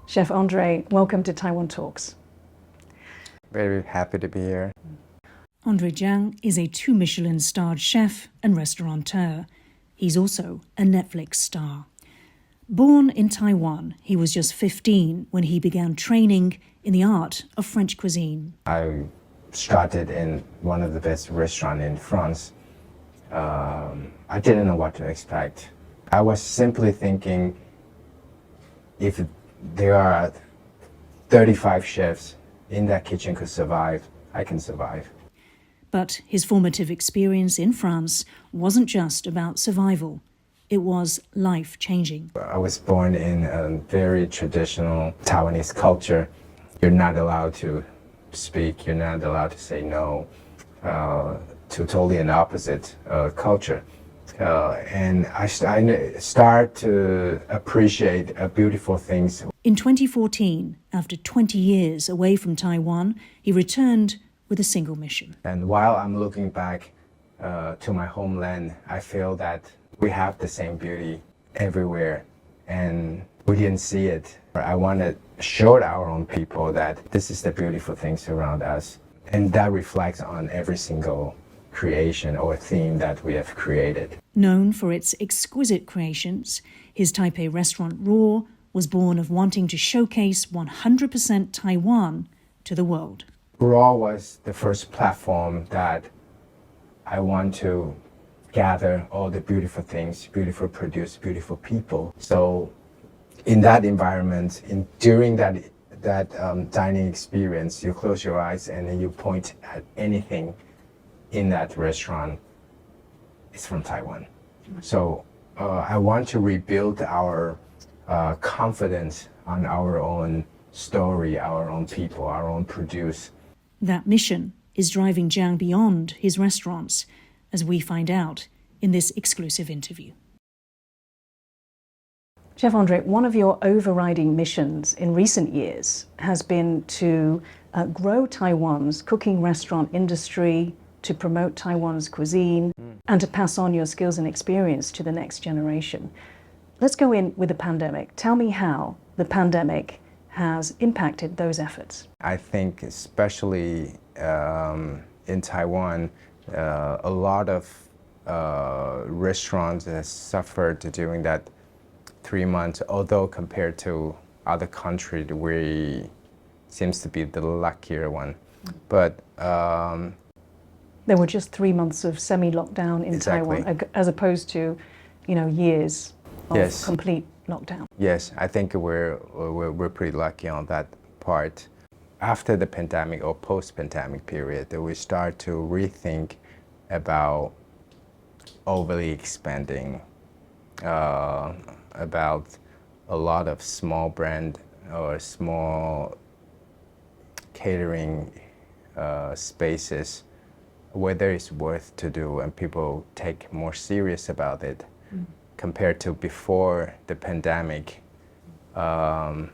Chef André, welcome to Taiwan Talks. Very happy to be here. André Chiang is a two-Michelin-starred chef and restaurateur. He's also a Netflix star. Born in Taiwan, he was just 15 when he began training in the art of French cuisine. I started in one of the best restaurants in France. I didn't know what to expect. I was simply thinking, if there are 35 chefs in that kitchen could survive, I can survive. But his formative experience in France wasn't just about survival. It was life-changing. I was born in a very traditional Taiwanese culture. You're not allowed to speak, you're not allowed to say no, to totally an opposite culture. And I start to appreciate beautiful things. In 2014, after 20 years away from Taiwan, he returned with a single mission. And while I'm looking back to my homeland, I feel that we have the same beauty everywhere, and we didn't see it. I want to show our own people that this is the beautiful things around us, and that reflects on every single creation or theme that we have created. Known for its exquisite creations, his Taipei restaurant Raw was born of wanting to showcase 100% Taiwan to the world. Raw was the first platform that I want to gather all the beautiful things, beautiful produce, beautiful people. So in that environment, during that dining experience, you close your eyes and then you point at anything in that restaurant. It's from Taiwan. So I want to rebuild our confidence on our own story, our own people, our own produce. That mission is driving Chiang beyond his restaurants, as we find out in this exclusive interview. Chef André, one of your overriding missions in recent years has been to grow Taiwan's cooking restaurant industry, to promote Taiwan's cuisine, and to pass on your skills and experience to the next generation. Let's go in with the pandemic. Tell me how the pandemic has impacted those efforts. I think especially in Taiwan, a lot of restaurants have suffered during that 3 months, although compared to other countries, we seems to be the luckier one. But there were just 3 months of semi-lockdown in exactly. Taiwan, as opposed to, years of Yes. complete lockdown. Yes, I think we're pretty lucky on that part. After the pandemic or post-pandemic period, we start to rethink about overly expanding, about a lot of small brand or small catering spaces, whether it's worth to do and people take more serious about it. Compared to before the pandemic, I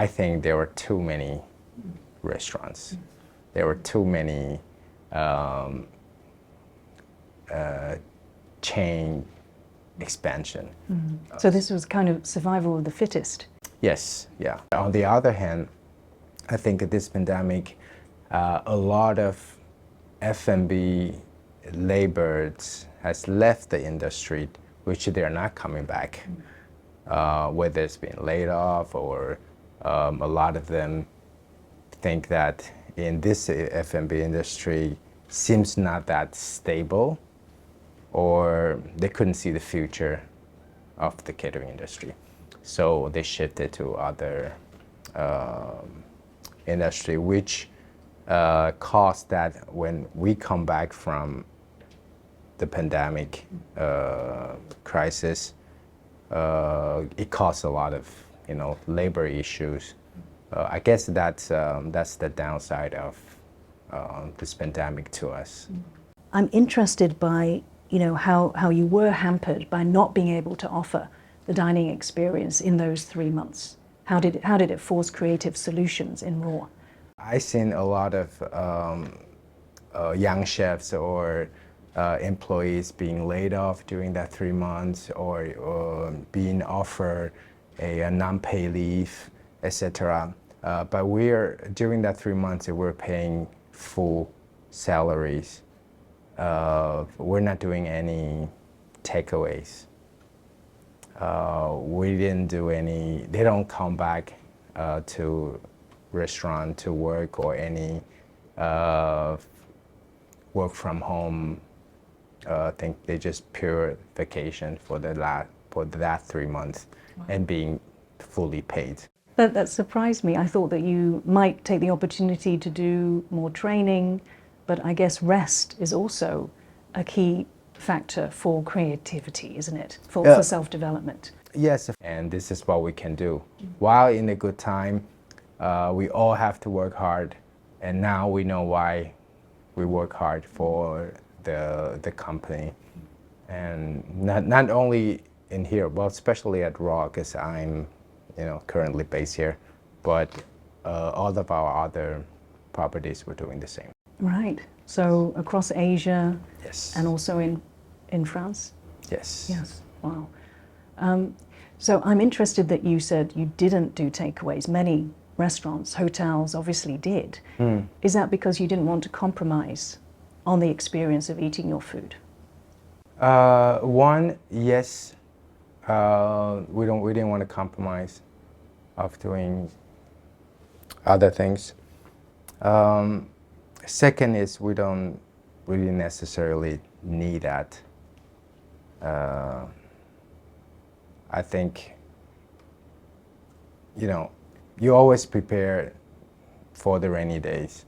think there were too many restaurants. There were too many chain expansion. So this was kind of survival of the fittest. Yes, yeah. On the other hand, I think this pandemic, a lot of F&B laborers has left the industry, which they are not coming back, whether it's been laid off or a lot of them think that in this F&B industry seems not that stable, or they couldn't see the future of the catering industry. So they shifted to other industry, which caused that when we come back from the pandemic crisis, it caused a lot of labor issues. I guess that's the downside of this pandemic to us. I'm interested by how you were hampered by not being able to offer the dining experience in those 3 months. How did it force creative solutions in Raw? I've seen a lot of young chefs or employees being laid off during that 3 months, or being offered a non-pay leave, etc. But during that 3 months, we're paying full salaries. We're not doing any takeaways. We didn't do any, they don't come back to restaurant to work or any work from home. I think they just pure vacation for that 3 months. Wow. And being fully paid. That surprised me. I thought that you might take the opportunity to do more training, but I guess rest is also a key factor for creativity, isn't it? For self-development. Yes, and this is what we can do. While in a good time, we all have to work hard, and now we know why we work hard for the company. And not only in here, well, especially at Raw, because I'm currently based here, but all of our other properties were doing the same. Right. So across Asia. Yes. And also in France? Yes. Yes. Wow. So I'm interested that you said you didn't do takeaways. Many restaurants, hotels obviously did. Is that because you didn't want to compromise on the experience of eating your food? One, yes. We didn't want to compromise of doing other things. Second is we don't really necessarily need that. I think, you always prepare for the rainy days,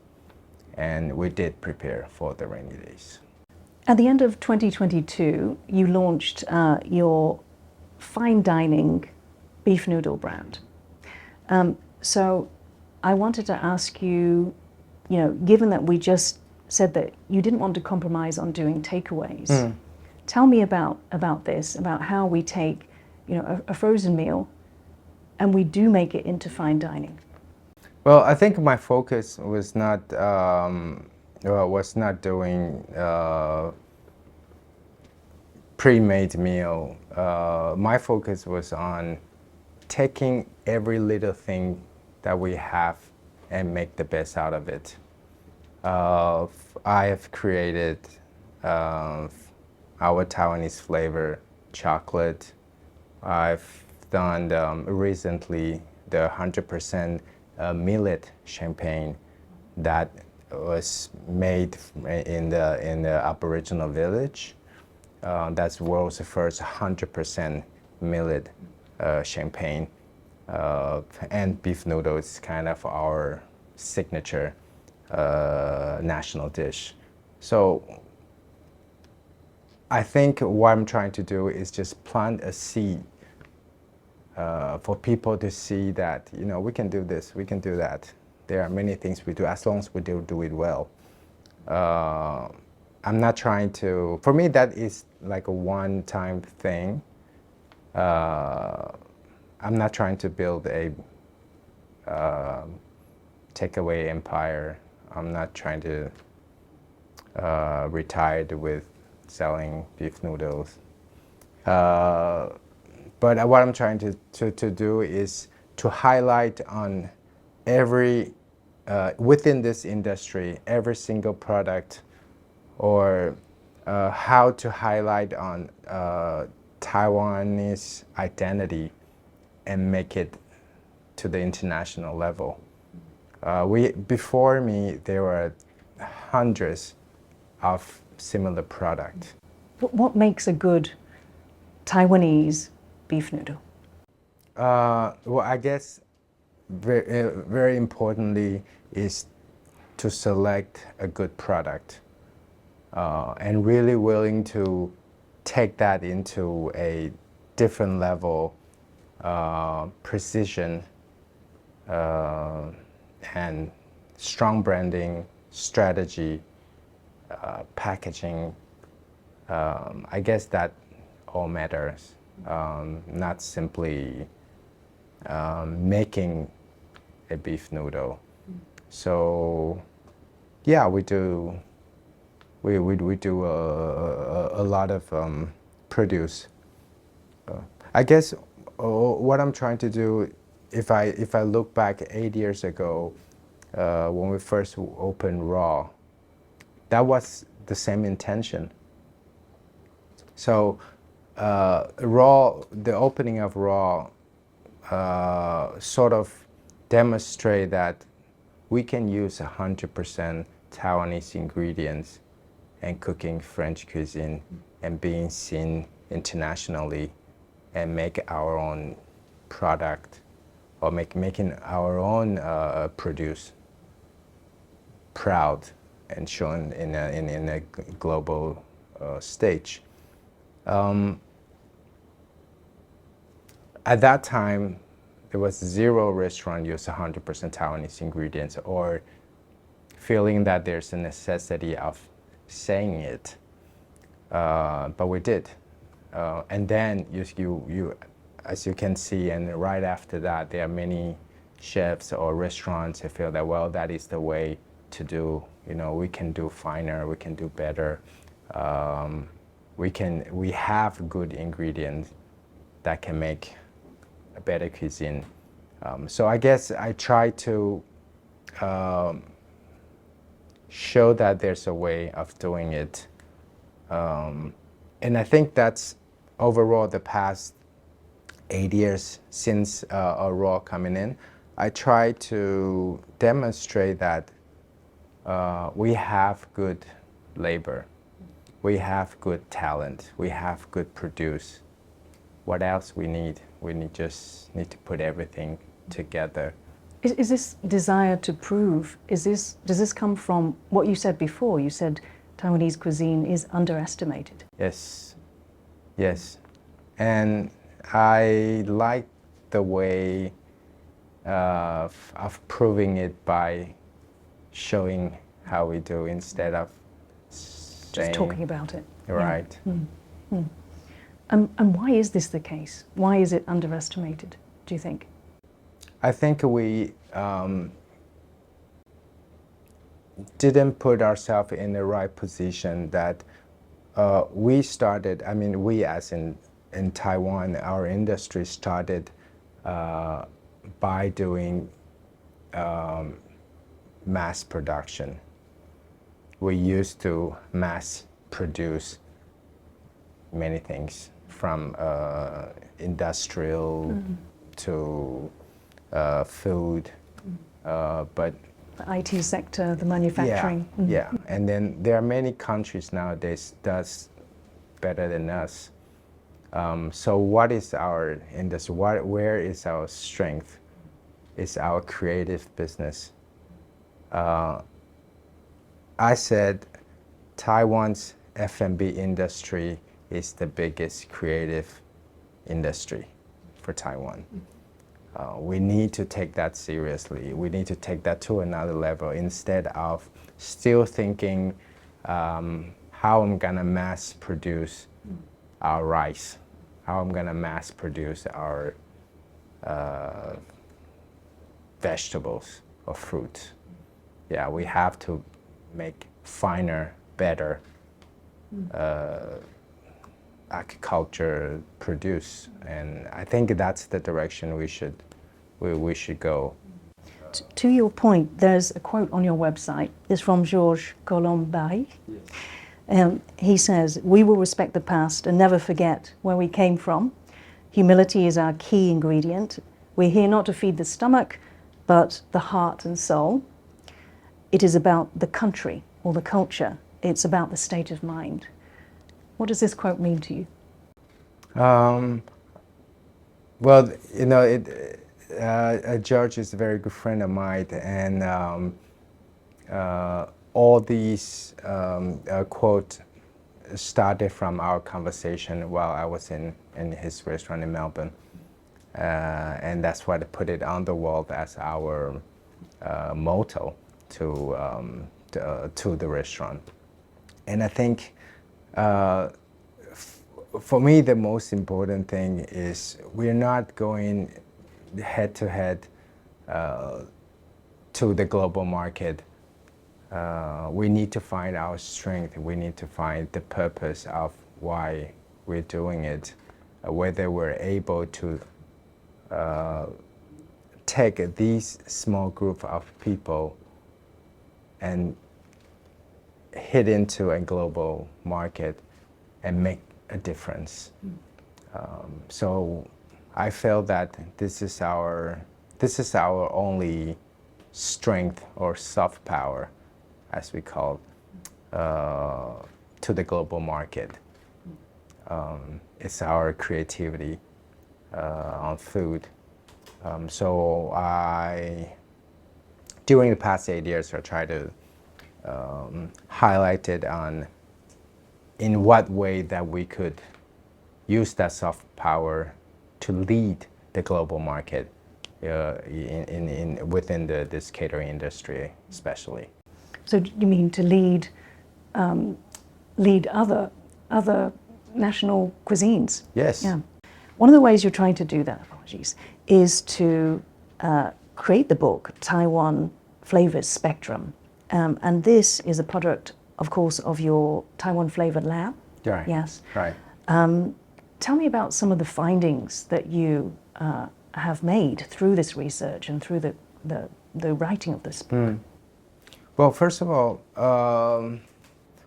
and we did prepare for the rainy days. At the end of 2022, you launched your fine dining beef noodle brand. So I wanted to ask you, given that we just said that you didn't want to compromise on doing takeaways, tell me about this, about how we take, a frozen meal and we do make it into fine dining. Well, I think my focus was not doing pre-made meal. My focus was on taking every little thing that we have and make the best out of it. I have created our Taiwanese flavor chocolate. I've done recently the 100% millet champagne that was made in the Aboriginal village. That's world's first 100% millet champagne. And beef noodles, kind of our signature national dish. So I think what I'm trying to do is just plant a seed for people to see that, we can do this, we can do that. There are many things we do as long as we do it well. I'm not trying to, for me that is like a one-time thing. I'm not trying to build a takeaway empire. I'm not trying to retire with selling beef noodles. But what I'm trying to do is to highlight on every, within this industry, every single product, or how to highlight on Taiwanese identity and make it to the international level. Before me, there were hundreds of similar products. What makes a good Taiwanese beef noodle? Well, I guess very importantly is to select a good product and really willing to take that into a different level, precision, and strong branding, strategy, packaging. I guess that all matters, not simply making a beef noodle. So yeah, we do a lot of produce. I guess what I'm trying to do, if I look back 8 years ago, when we first opened Raw, that was the same intention. So Raw, the opening of Raw, sort of demonstrate that we can use 100% Taiwanese ingredients and cooking French cuisine and being seen internationally and make our own product or making our own produce proud and shown in a global stage. At that time, there was zero restaurant use 100% Taiwanese ingredients or feeling that there's a necessity of saying it, but we did. And then you, as you can see, and right after that, there are many chefs or restaurants who feel that, well, that is the way to do. You know, we can do finer, we can do better. We have good ingredients that can make a better cuisine. So I guess I try to show that there's a way of doing it. And I think that's overall the past 8 years since Raw coming in, I try to demonstrate that we have good labor, we have good talent, we have good produce. What else we need? We just need to put everything together. Is this desire to prove, does this come from what you said before? You said Taiwanese cuisine is underestimated. Yes, yes. And I like the way of proving it by showing how we do instead of Just talking about it. Right. Yeah. And why is this the case? Why is it underestimated, do you think? I think we didn't put ourselves in the right position that we started, I mean, we as in Taiwan, our industry started by doing mass production. We used to mass produce many things from industrial to food, but The IT sector, the manufacturing. yeah, and then there are many countries nowadays does better than us. So what is our industry? Where is our strength? It's our creative business. I said Taiwan's F&B industry is the biggest creative industry for Taiwan. We need to take that seriously. We need to take that to another level instead of still thinking how I'm gonna mass produce our rice, how I'm gonna mass produce our vegetables or fruit. Yeah, we have to make finer, better agriculture produce, and I think that's the direction we should go. To your point, there's a quote on your website. It's from Georges Colombaille. Yes. He says, "We will respect the past and never forget where we came from. Humility is our key ingredient. We're here not to feed the stomach, but the heart and soul. It is about the country or the culture. It's about the state of mind." What does this quote mean to you? Well, you know, George is a very good friend of mine, and all these quotes started from our conversation while I was in his restaurant in Melbourne, and that's why I put it on the wall as our motto to the restaurant. And I think for me, the most important thing is we're not going head to head to the global market. We need to find our strength. We need to find the purpose of why we're doing it, whether we're able to take these small group of people and hit into a global market and make a difference. So I feel that this is our only strength or soft power, as we call it, to the global market. It's our creativity on food. So during the past 8 years, I try to highlight it on in what way that we could use that soft power to lead the global market within this catering industry, especially. So you mean to lead other national cuisines? Yes. Yeah. One of the ways you're trying to do that, apologies, is to create the book Taiwan Flavors Spectrum, and this is a product, of course, of your Taiwan Flavor Lab. Right. Yes. Right. Tell me about some of the findings that you have made through this research and through the writing of this book. Well, first of all,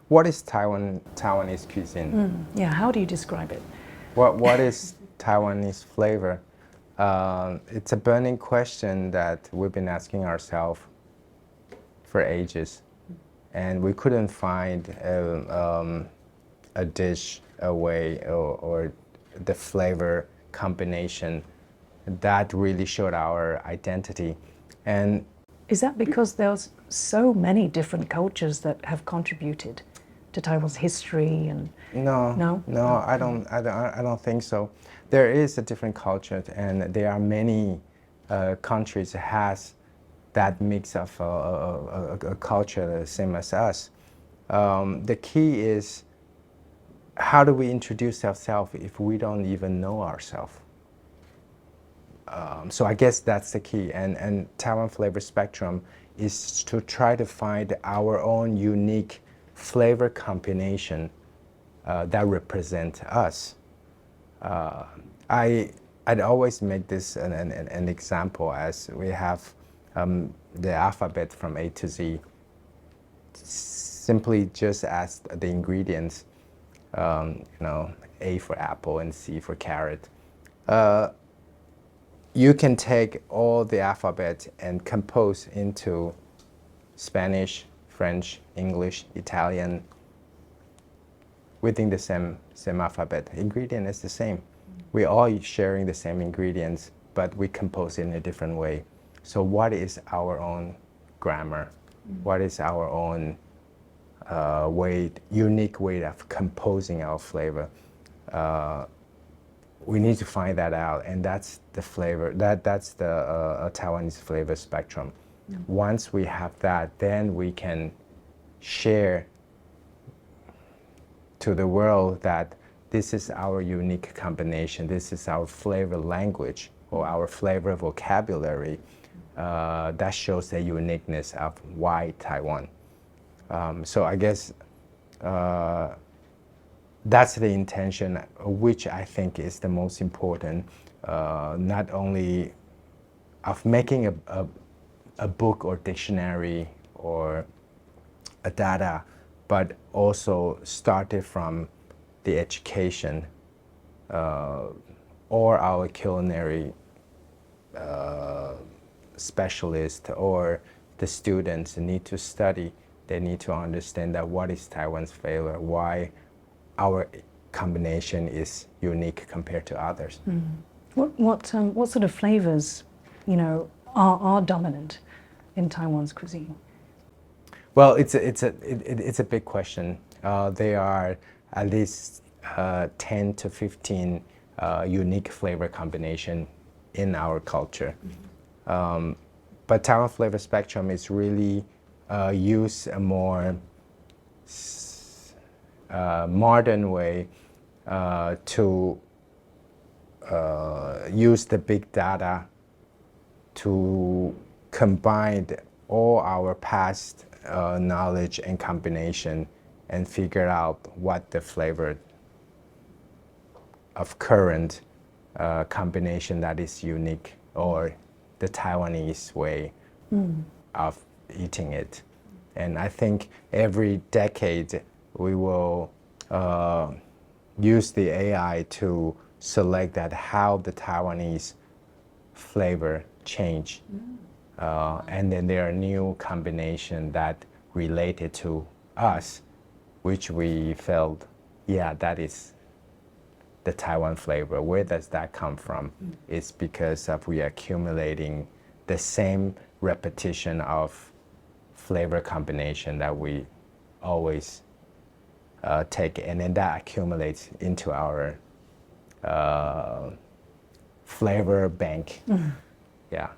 what is Taiwanese cuisine? Yeah, how do you describe it? What is Taiwanese flavor? It's a burning question that we've been asking ourselves for ages, and we couldn't find a dish, a way, or the flavor combination that really showed our identity. And is that because there's so many different cultures that have contributed to Taiwan's history and No, I don't think so. There is a different culture, and there are many countries that has that mix of a culture the same as us. The key is, how do we introduce ourselves if we don't even know ourselves? So I guess that's the key. And Taiwan Flavor Spectrum is to try to find our own unique flavor combination that represent us. I'd always make this an example, as we have the alphabet from A to Z. Simply just as the ingredients, A for apple and C for carrot. You can take all the alphabet and compose into Spanish, French, English, Italian, within the same alphabet. Ingredient is the same. We're all sharing the same ingredients, but we compose it in a different way. So what is our own grammar? What is our own unique way of composing our flavor? We need to find that out, and that's the flavor. That's the Taiwanese flavor spectrum. Once we have that, then we can share to the world that this is our unique combination. This is our flavor language or our flavor vocabulary that shows the uniqueness of why Taiwan. So I guess that's the intention, which I think is the most important, not only of making a book or dictionary or a data, but also started from the education or our culinary specialist or the students need to study. They need to understand that what is Taiwan's flavor, why our combination is unique compared to others. What sort of flavors, are dominant in Taiwan's cuisine? Well, it's a big question. There are at least 10 to 15 unique flavor combination in our culture. But Taiwan Flavor Spectrum is really use a more modern way to use the big data to combine all our past knowledge and combination and figure out what the flavor of current combination that is unique or the Taiwanese way of eating it. And I think every decade we will use the AI to select that how the Taiwanese flavor change. And then there are new combinations that related to us, which we felt, yeah, that is the Taiwan flavor. Where does that come from? It's because of we accumulating the same repetition of flavor combination that we always take, and then that accumulates into our flavor bank. Yeah,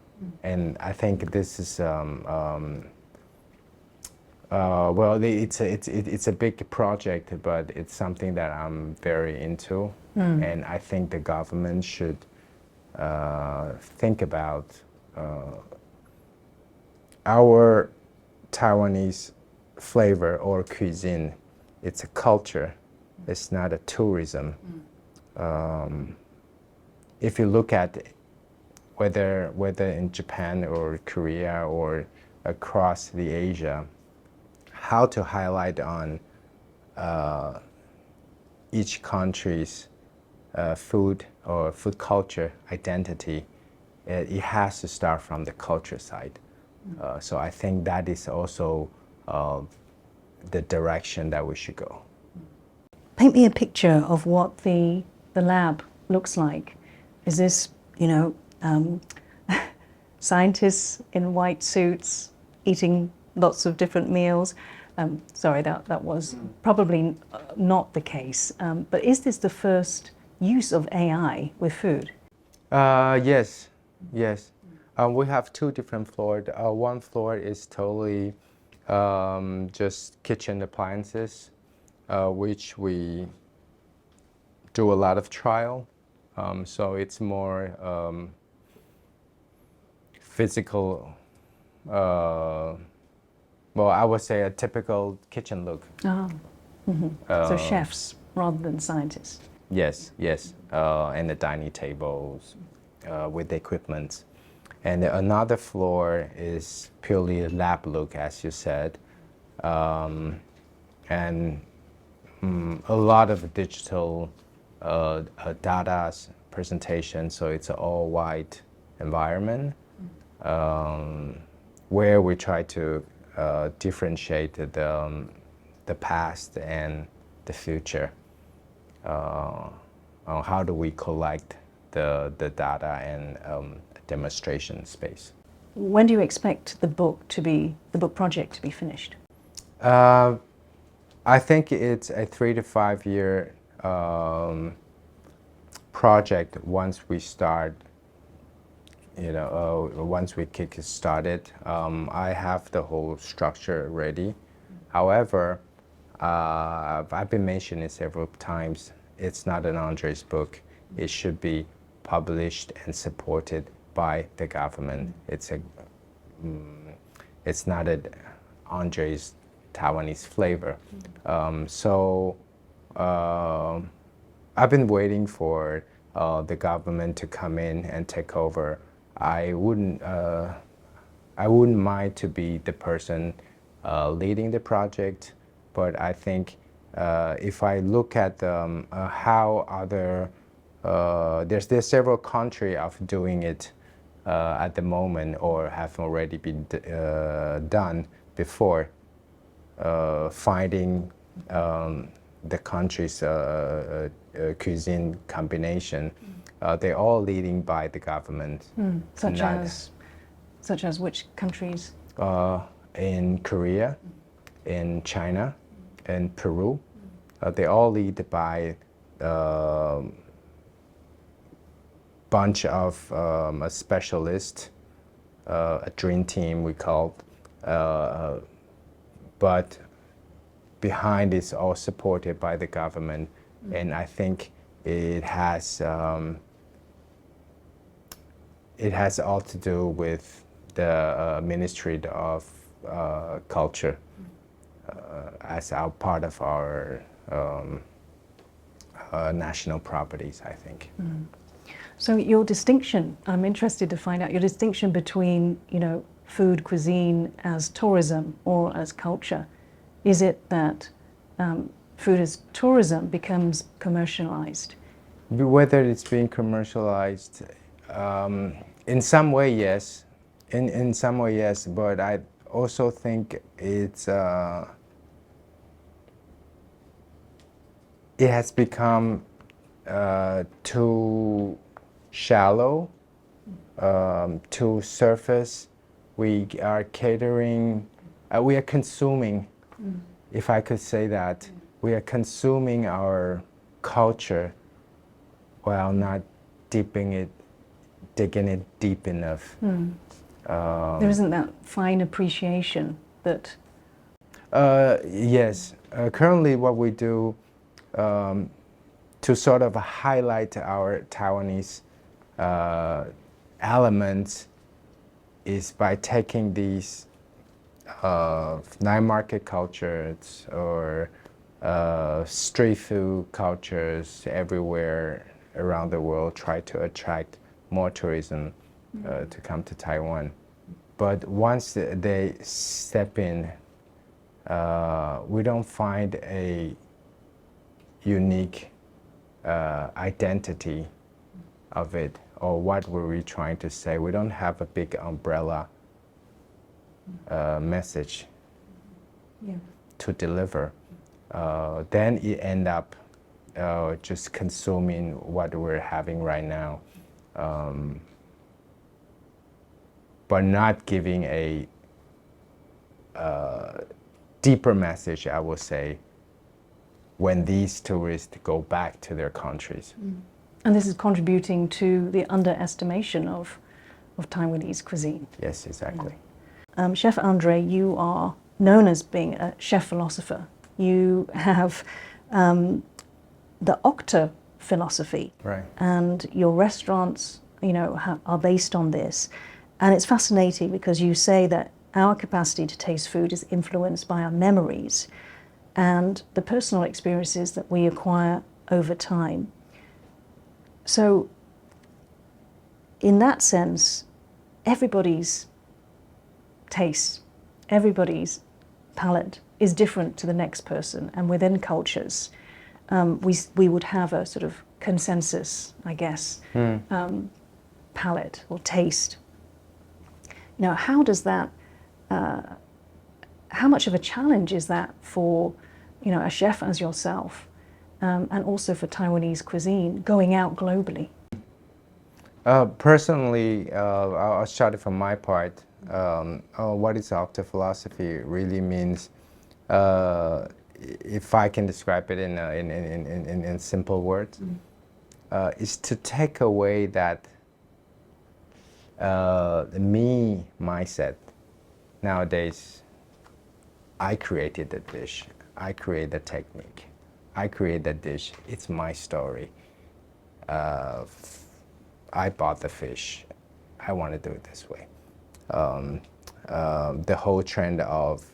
and I think this is well, it's a big project, but it's something that I'm very into, and I think the government should think about our Taiwanese flavor or cuisine. It's a culture. It's not a tourism. If you look at whether in Japan or Korea or across the Asia, how to highlight on each country's food or food culture identity, it has to start from the culture side. So I think that is also the direction that we should go. Paint me a picture of what the lab looks like. Is this, scientists in white suits eating lots of different meals? Sorry, that was probably not the case. But is this the first use of AI with food? Yes. We have two different floors. One floor is totally just kitchen appliances, which we do a lot of trial. So it's more physical, well, I would say a typical kitchen look. So chefs rather than scientists. Yes, and the dining tables with the equipment. And another floor is purely lab look, as you said, and a lot of digital data presentation. So it's an all white environment where we try to differentiate the past and the future. How do we collect the data and demonstration space? When do you expect the book project to be finished? I think it's a 3 to 5 year project once we start. Once we kick it started. I have the whole structure ready. However, I've been mentioning it several times. It's not an André's book. It should be published and supported by the government. It's not an André's Taiwanese flavor. So I've been waiting for the government to come in and take over. I wouldn't mind to be the person leading the project, but I think if I look at how other there's several countries of doing it at the moment or have already been done before, finding the country's cuisine combination. They're all leading by the government. Such as which countries? In Korea, in China, in Peru. They all lead by a bunch of a specialist, a dream team we called, but behind is all supported by the government, and I think it has all to do with the Ministry of Culture as our part of our national properties, I think. So your distinction, I'm interested to find out your distinction between, food cuisine as tourism or as culture. Is it that food as tourism becomes commercialized? Whether it's being commercialized, in some way, yes. In some way, yes. But I also think it has become too shallow, too surface. We are catering, we are consuming, if I could say that, we are consuming our culture while not digging it deep enough. There isn't that fine appreciation that... Yes. Currently what we do to sort of highlight our Taiwanese elements is by taking these night market cultures or street food cultures everywhere around the world, try to attract more tourism to come to Taiwan. But once they step in, we don't find a unique identity of it, or what were we trying to say. We don't have a big umbrella message to deliver. Then you end up just consuming what we're having right now, but not giving a deeper message, I would say, when these tourists go back to their countries. And this is contributing to the underestimation of Taiwanese cuisine. Yes, exactly. Chef André, you are known as being a chef philosopher. You have the Octaphilosophy, Right. and your restaurants, are based on this. And it's fascinating because you say that our capacity to taste food is influenced by our memories and the personal experiences that we acquire over time. So, in that sense, everybody's taste, everybody's palate is different to the next person, and within cultures, we would have a sort of consensus, I guess, palate or taste. Now, how does that? How much of a challenge is that for, a chef as yourself, and also for Taiwanese cuisine going out globally? Personally, I'll start it from my part. What is Octaphilosophy really means, if I can describe it in simple words, is to take away that me mindset. Nowadays, I created the dish, I create the technique, I create the dish, it's my story. I bought the fish, I want to do it this way. The whole trend of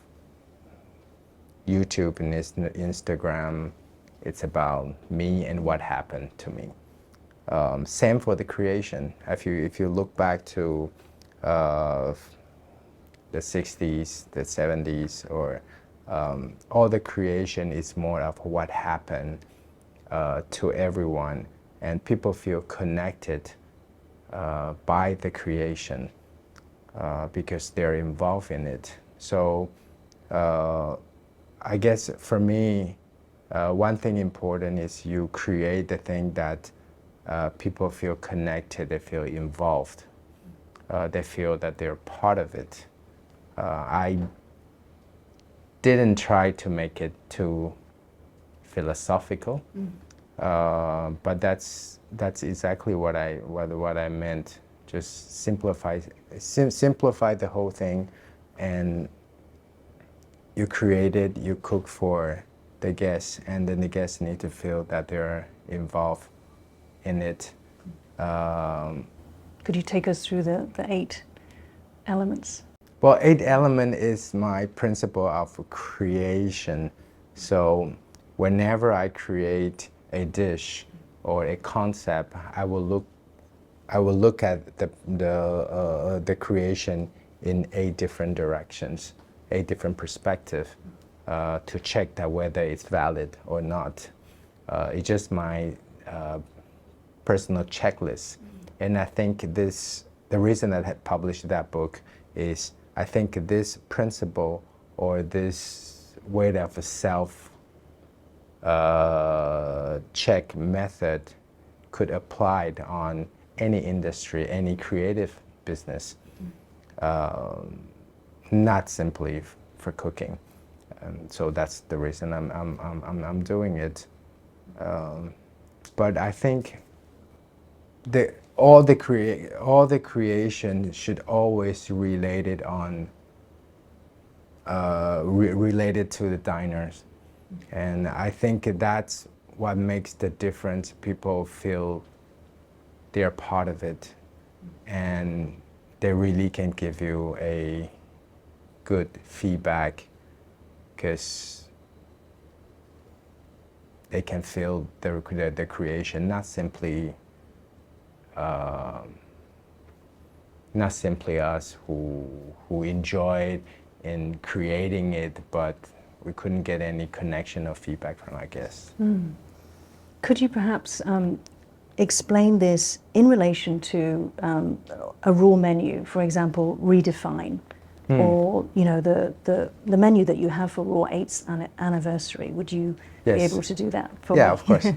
YouTube and Instagram, it's about me and what happened to me. Same for the creation. If you look back to the 60s, the 70s, or all the creation is more of what happened to everyone, and people feel connected by the creation because they're involved in it. So I guess for me, one thing important is you create the thing that people feel connected, they feel involved, they feel that they're part of it. I didn't try to make it too philosophical, but that's exactly what I meant. Just simplify the whole thing, and you create it, you cook for the guests, and then the guests need to feel that they're involved in it. Could you take us through the 8 elements? Well, 8 element is my principle of creation. So whenever I create a dish or a concept, I will look I will look at the creation in 8 different directions, 8 different perspectives to check that whether it's valid or not. It's just my personal checklist. And I think the reason I had published that book is I think this principle or this way of a self check method could apply on any industry, any creative business, not simply for cooking. So that's the reason I'm doing it. But I think all the creation should always related to the diners, and I think that's what makes the difference. People feel they're part of it, and they really can give you a good feedback because they can feel the creation, not simply us who enjoyed in creating it, but we couldn't get any connection or feedback from our guests. Could you perhaps explain this in relation to a raw menu, for example, Redefine, or the menu that you have for Raw 8th anniversary? Would you be able to do that for me? Yeah, of course.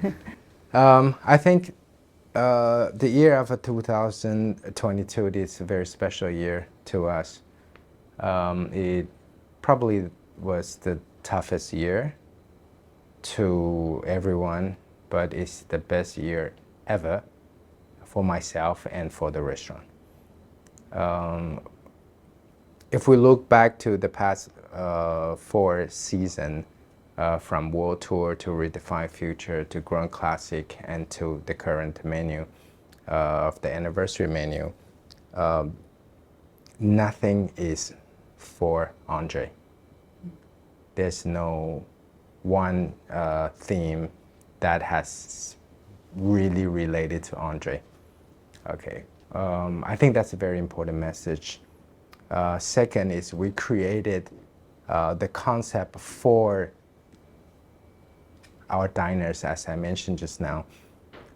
I think the year of 2022 is a very special year to us. It probably was the toughest year to everyone, but it's the best year ever for myself and for the restaurant. If we look back to the past 4 seasons, from World Tour to Redefine Future to Grand Classic and to the current menu of the anniversary menu, nothing is for André. There's no one theme that has really related to André. Okay, I think that's a very important message. Second is we created the concept for our diners, as I mentioned just now.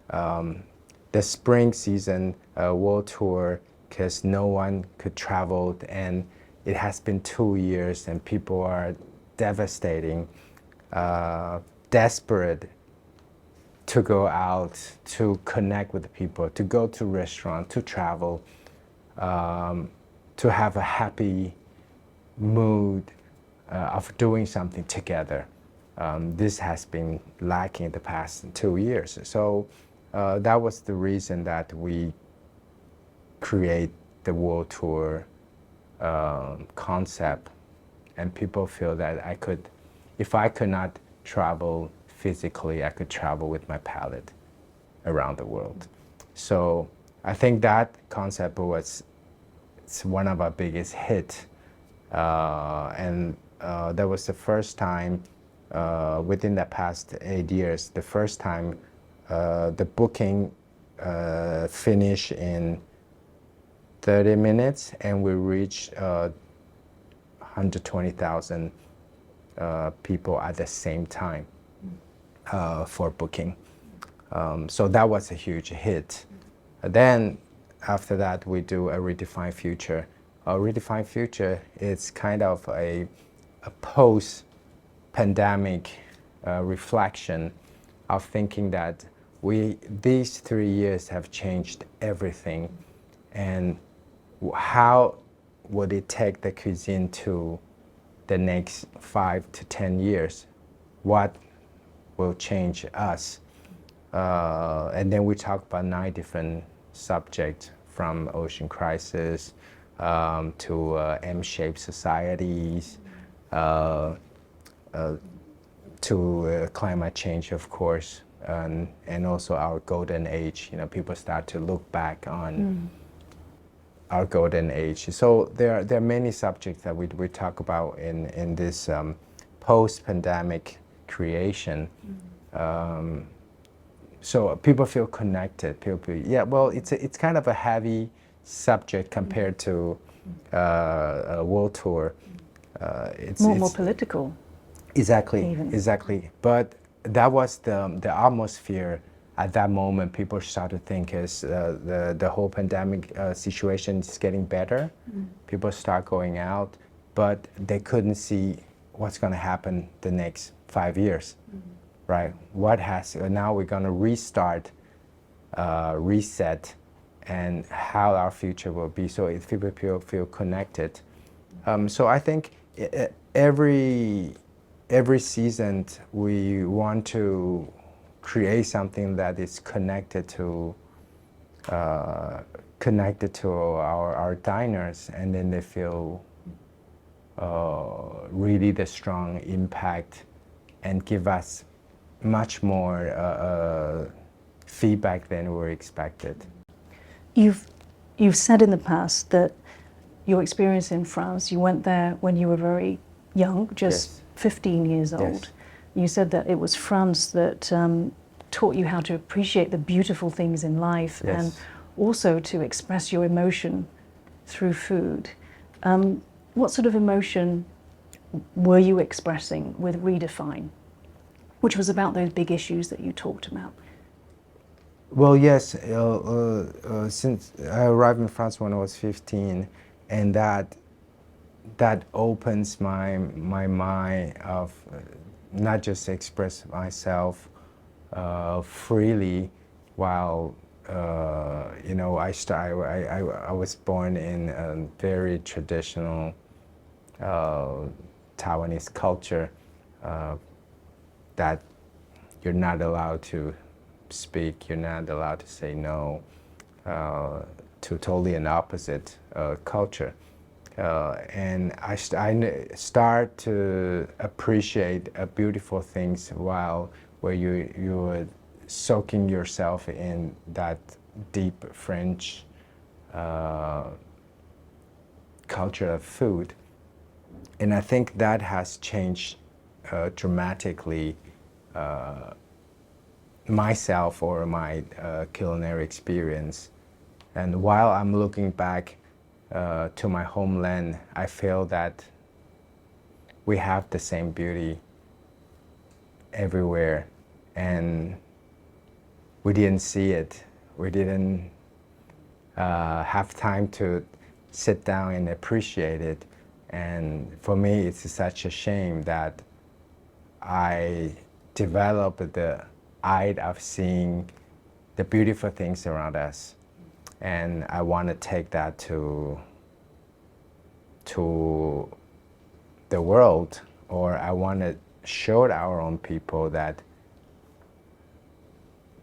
The spring season World Tour, because no one could travel, and it has been 2 years and people are devastating, desperate to go out, to connect with the people, to go to restaurant, to travel, to have a happy mood of doing something together. This has been lacking the past 2 years. So that was the reason that we create the World Tour concept, and people feel that if I could not travel physically, I could travel with my palate around the world. So I think that concept it's one of our biggest hits, and that was the first time within the past 8 years, the first time the booking finished in 30 minutes and we reached 120,000 people at the same time for booking. So that was a huge hit. Then after that, we do a Redefine Future. A Redefine Future is kind of a post-pandemic reflection of thinking that these 3 years have changed everything, and how would it take the cuisine to the next 5 to 10 years? What will change us? And then we talk about 9 different subjects, from ocean crisis to M-shaped societies, to climate change, of course, and also our golden age. People start to look back on our golden age. So there are many subjects that we talk about in this post-pandemic creation. so people feel connected. Yeah, well, it's kind of a heavy subject compared to a world tour. It's More political. exactly, even. exactly. But that was the atmosphere at that moment. People started to think as the whole pandemic situation is getting better. People start going out, but they couldn't see what's going to happen the next 5 years, right? Now we're going to restart, reset, and how our future will be. So if people feel connected. So I think every season we want to create something that is connected to our diners, and then they feel really the strong impact and give us much more feedback than we expected. You've said in the past that your experience in France, you went there when you were very young, just Yes. 15 years old. Yes. You said that it was France that taught you how to appreciate the beautiful things in life Yes. and also to express your emotion through food. What sort of emotion were you expressing with Redefine, which was about those big issues that you talked about? Well, yes. Since I arrived in France when I was 15, and that opens my mind of not just express myself freely, while I was born in a very traditional Taiwanese culture that you're not allowed to speak, you're not allowed to say no, to totally an opposite culture. And I start to appreciate beautiful things where you're soaking yourself in that deep French culture of food. And I think that has changed dramatically myself or my culinary experience. And while I'm looking back to my homeland, I feel that we have the same beauty everywhere, and we didn't see it. We didn't have time to sit down and appreciate it. And for me, it's such a shame that I developed the eye of seeing the beautiful things around us. And I want to take that to the world, or I want to show our own people that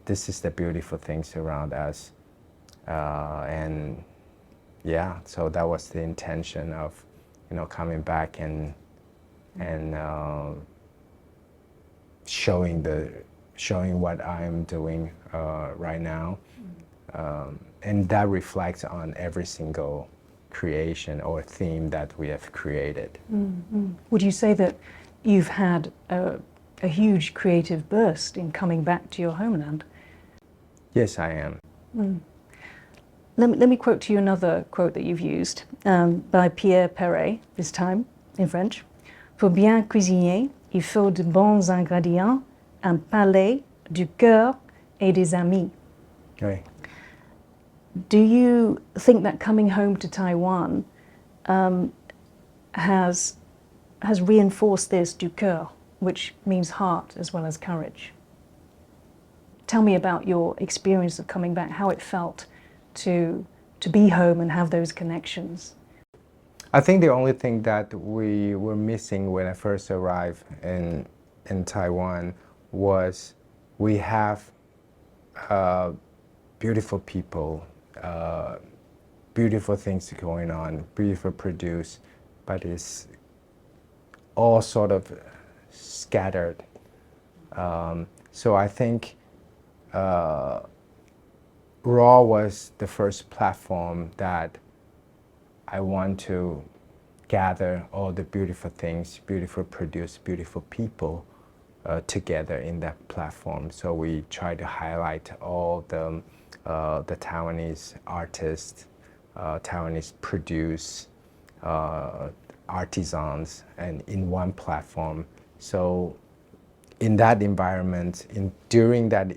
this is the beautiful things around us. And yeah, so that was the intention of, coming back and showing what I'm doing right now. And that reflects on every single creation or theme that we have created. Mm-hmm. Would you say that you've had a huge creative burst in coming back to your homeland? Yes, I am. Let me quote to you another quote that you've used by Pierre Perret, this time in French. Pour bien cuisiner, il faut de bons ingrédients, un palais, du cœur et des amis. Right. Do you think that coming home to Taiwan has reinforced this du cœur, which means heart as well as courage? Tell me about your experience of coming back, how it felt to be home and have those connections. I think the only thing that we were missing when I first arrived in Taiwan was we have beautiful people, beautiful things going on, beautiful produce, but it's all sort of scattered. So I think Raw was the first platform that I want to gather all the beautiful things, beautiful produce, beautiful people, together in that platform. So we try to highlight all the Taiwanese artists, Taiwanese produce artisans, and in one platform. So in that environment, during that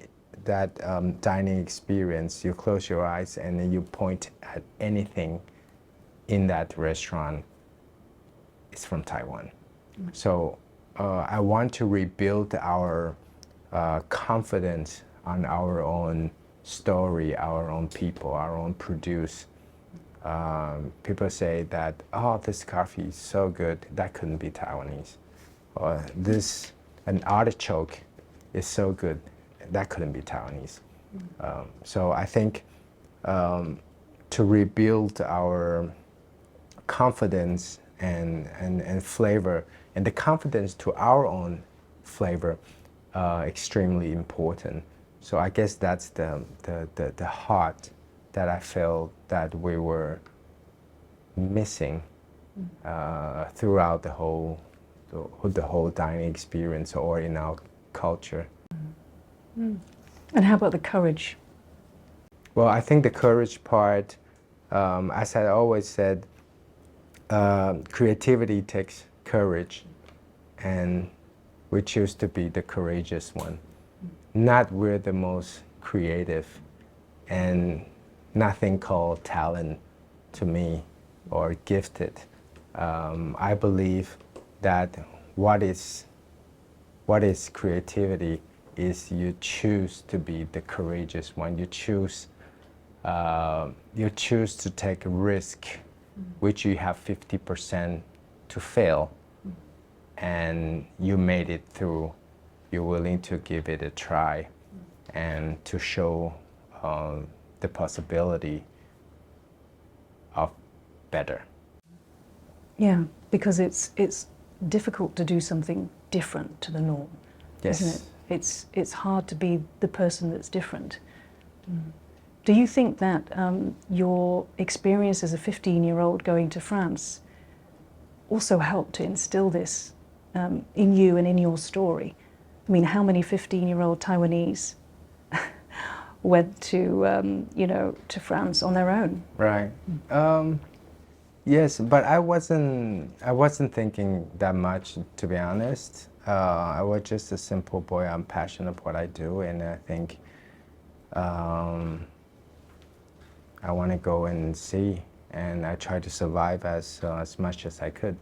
dining experience, you close your eyes and then you point at anything in that restaurant. It's from Taiwan. So I want to rebuild our confidence on our own story, our own people, our own produce. People say that, oh, this coffee is so good, that couldn't be Taiwanese. Or an artichoke is so good, that couldn't be Taiwanese. So I think to rebuild our confidence and flavor, and the confidence to our own flavor, extremely important. So I guess that's the heart that I felt that we were missing throughout the whole dining experience or in our culture. And how about the courage? Well, I think the courage part, as I always said, creativity takes courage, and we choose to be the courageous one. Not we're the most creative, and nothing called talent to me or gifted. I believe that what is creativity is you choose to be the courageous one. You choose to take a risk, which you have 50% to fail, and you made it through. You're willing to give it a try and to show the possibility of better. Yeah, because it's difficult to do something different to the norm, Yes. isn't it? It's hard to be the person that's different. Do you think that your experience as a 15-year-old going to France also helped to instill this in you and in your story? I mean, how many 15-year-old Taiwanese went to to France on their own? Right. Yes, but I wasn't thinking that much, to be honest. I was just a simple boy. I'm passionate about what I do, and I think I want to go and see, and I try to survive as much as I could.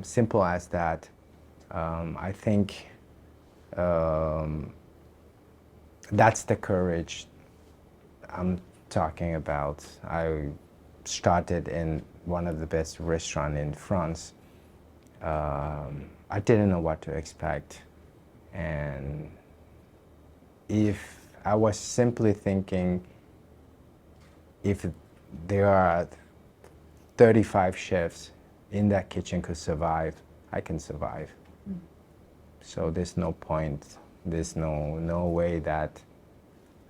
Simple as that. I think that's the courage I'm talking about. I started in one of the best restaurants in France. I didn't know what to expect, and if I was simply thinking, if there are 35 chefs in that kitchen could survive, I can survive. So there's no point, there's no way that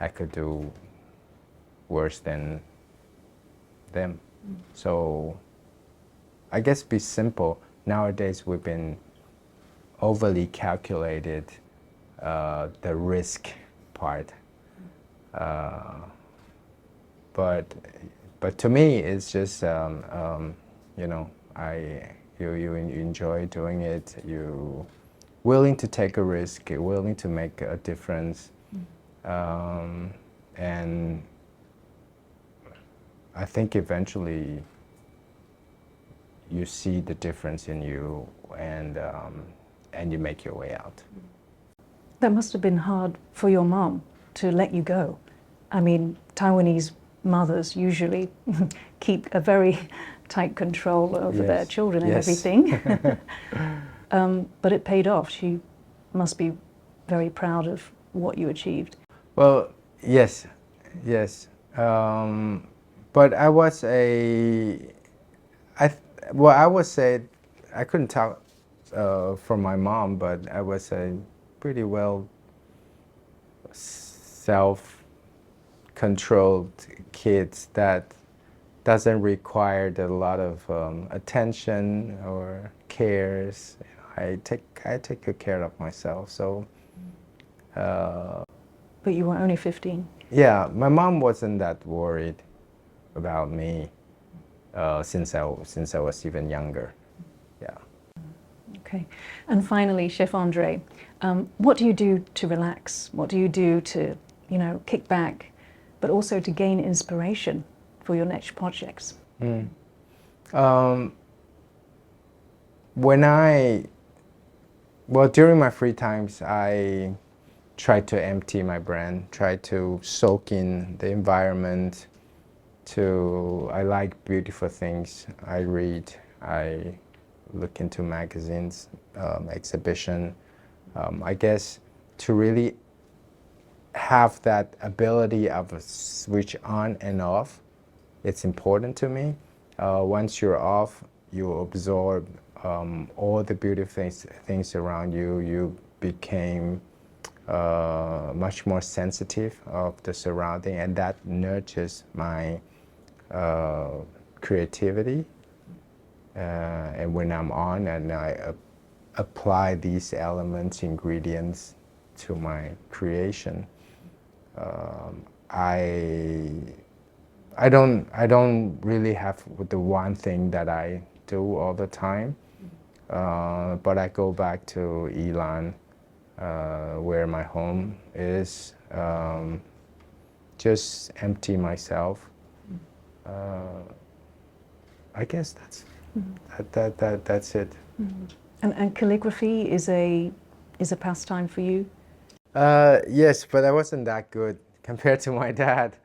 I could do worse than them. So I guess be simple. Nowadays we've been overly calculated the risk part. But to me it's just you enjoy doing it, you willing to take a risk, you're willing to make a difference, and I think eventually you see the difference in you, and you make your way out. That must have been hard for your mom to let you go. I mean, Taiwanese mothers usually keep a very tight control over their children and everything. But it paid off. She must be very proud of what you achieved. Well, yes. But I would say I couldn't talk for my mom, but I was a pretty well self-controlled kid that doesn't require a lot of attention or cares. I take good care of myself. So. But you were only 15. Yeah, my mom wasn't that worried about me since I was even younger. Yeah. Okay. And finally, Chef André, what do you do to relax? What do you do to, kick back, but also to gain inspiration for your next projects? During my free times, I try to empty my brain, try to soak in the environment. I like beautiful things. I read, I look into magazines, exhibition. I guess to really have that ability of a switch on and off, it's important to me. Once you're off, you absorb all the beautiful things around you. You became much more sensitive of the surrounding, and that nurtures my creativity. And when I'm on and I apply these elements, ingredients to my creation, I don't really have the one thing that I do all the time, but I go back to Ilan, where my home is, just empty myself. I guess that's it. And calligraphy is a pastime for you? Yes, but I wasn't that good compared to my dad.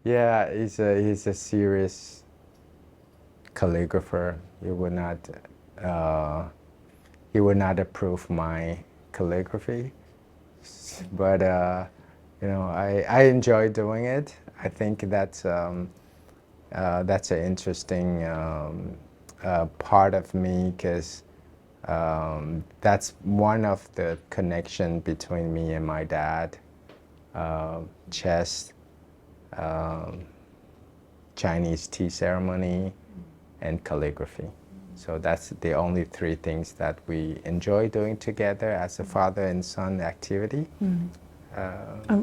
Yeah, he's a serious calligrapher. He would not approve my calligraphy, but I enjoy doing it. I think that's an interesting part of me, because that's one of the connection between me and my dad. Chess, Chinese tea ceremony, and calligraphy. So that's the only three things that we enjoy doing together as a father and son activity.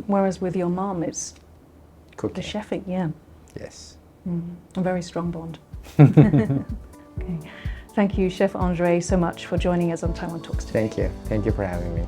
Whereas with your mom, it's Cooking. the chefing, yeah. Yes. A very strong bond. Okay. Thank you, Chef André, so much for joining us on Taiwan Talks today. Thank you. Thank you for having me.